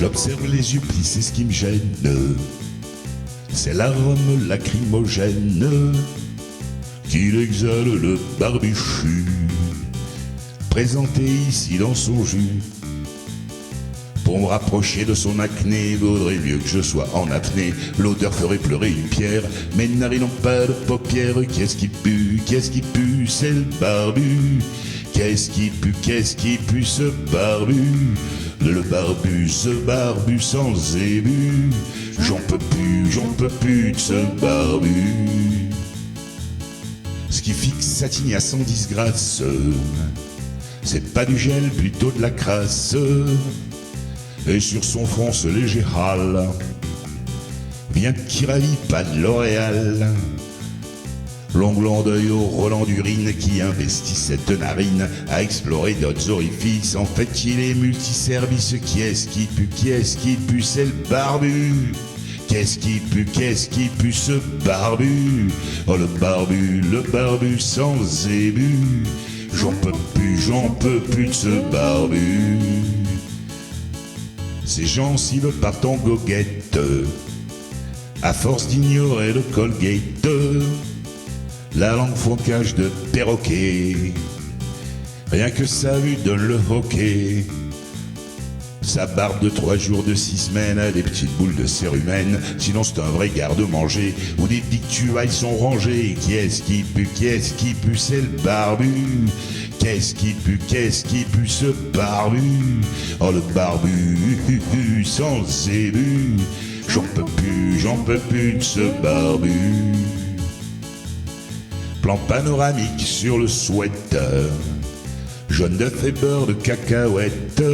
J'observe les yeux plis, c'est ce qui me gêne. C'est l'arôme lacrymogène qu'il exhale le barbichu, présenté ici dans son jus. Pour me rapprocher de son acné, vaudrait mieux que je sois en apnée. L'odeur ferait pleurer une pierre, mes narines n'ont pas de paupières. Qu'est-ce qui pue, c'est le barbu. Qu'est-ce qui pue, ce barbu. Le barbu, ce barbu sans zébu. J'en peux plus de ce barbu. Ce qui fixe sa tigne à 110 grâce, c'est pas du gel, plutôt de la crasse. Et sur son front ce léger râle vient qui ravit pas de L'Oréal. L'onglant d'œil au Roland d'urine qui investit cette narine à explorer d'autres orifices. En fait il est multiservice. Qui est-ce qui pue, c'est le barbu. Qu'est-ce qui pue, ce barbu. Oh le barbu sans zébu. J'en peux plus de ce barbu. Ces gencives partent en goguette à force d'ignorer le Colgate. La langue focage de perroquet, rien que sa vue donne le hockey. Sa barbe de 3 jours, de 6 semaines a des petites boules de cérumen. Sinon c'est un vrai garde-manger où des victuailles sont rangées. Qui est-ce qui pue, c'est le barbu. Qu'est-ce qui pue, ce barbu. Oh le barbu sans zébu. J'en peux plus de ce barbu. Plan panoramique sur le sweater, jaune d'œuf et beurre de cacahuète.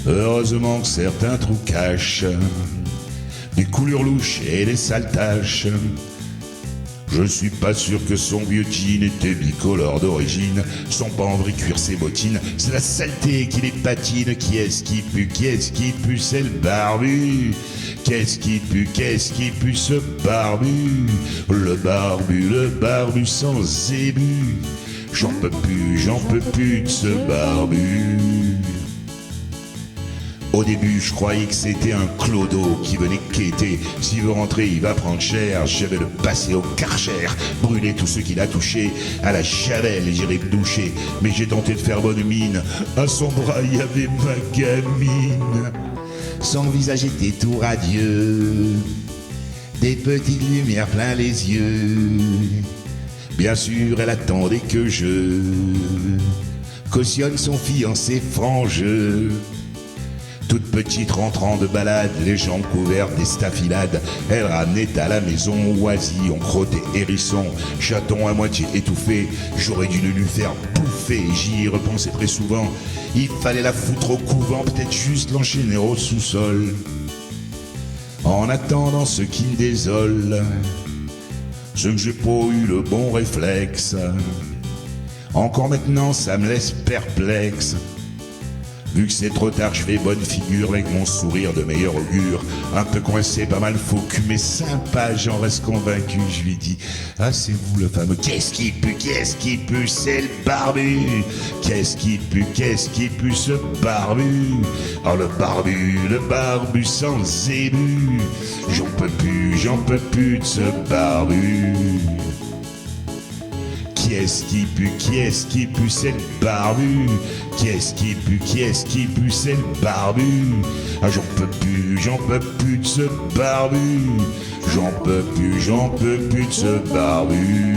Heureusement que certains trous cachent des couleurs louches et des sales taches. Je suis pas sûr que son vieux jean était bicolore d'origine. Son panvri cuire ses bottines, c'est la saleté qui les patine. Qui est-ce qui pue, c'est le barbu. Qu'est-ce qui pue, ce barbu. Le barbu sans zébu. J'en peux plus de ce barbu. Au début, je croyais que c'était un clodo qui venait quêter. S'il veut rentrer, il va prendre cher. Je vais le passer au Karcher, brûler tous ceux qu'il a touchés. À la Javel, j'irai me doucher. Mais j'ai tenté de faire bonne mine. À son bras, il y avait ma gamine. Son visage était tout radieux, des petites lumières plein les yeux. Bien sûr, elle attendait que je cautionne son fiancé frangeux. Toute petite rentrant de balade, les jambes couvertes des staphylades, elle ramenait à la maison oisillons, crottés, hérissons, chatons à moitié étouffés. J'aurais dû le lui faire bouffer, j'y ai repensé très souvent. Il fallait la foutre au couvent, peut-être juste l'enchaîner au sous-sol. En attendant ce qui me désole, ce que j'ai pas eu le bon réflexe. Encore maintenant ça me laisse perplexe. Vu que c'est trop tard, je fais bonne figure avec mon sourire de meilleur augure. Un peu coincé, pas mal faux cul, mais sympa, j'en reste convaincu. Je lui dis, ah c'est vous le fameux. Qu'est-ce qui pue, c'est le barbu. Qu'est-ce qui pue, ce barbu. Oh le barbu sans zébu. J'en peux plus de ce barbu. Qui est-ce qui pue, c'est le barbu. Qu'est-ce qui pue, c'est le barbu. Ah j'en peux plus de ce barbu. J'en peux plus de ce barbu.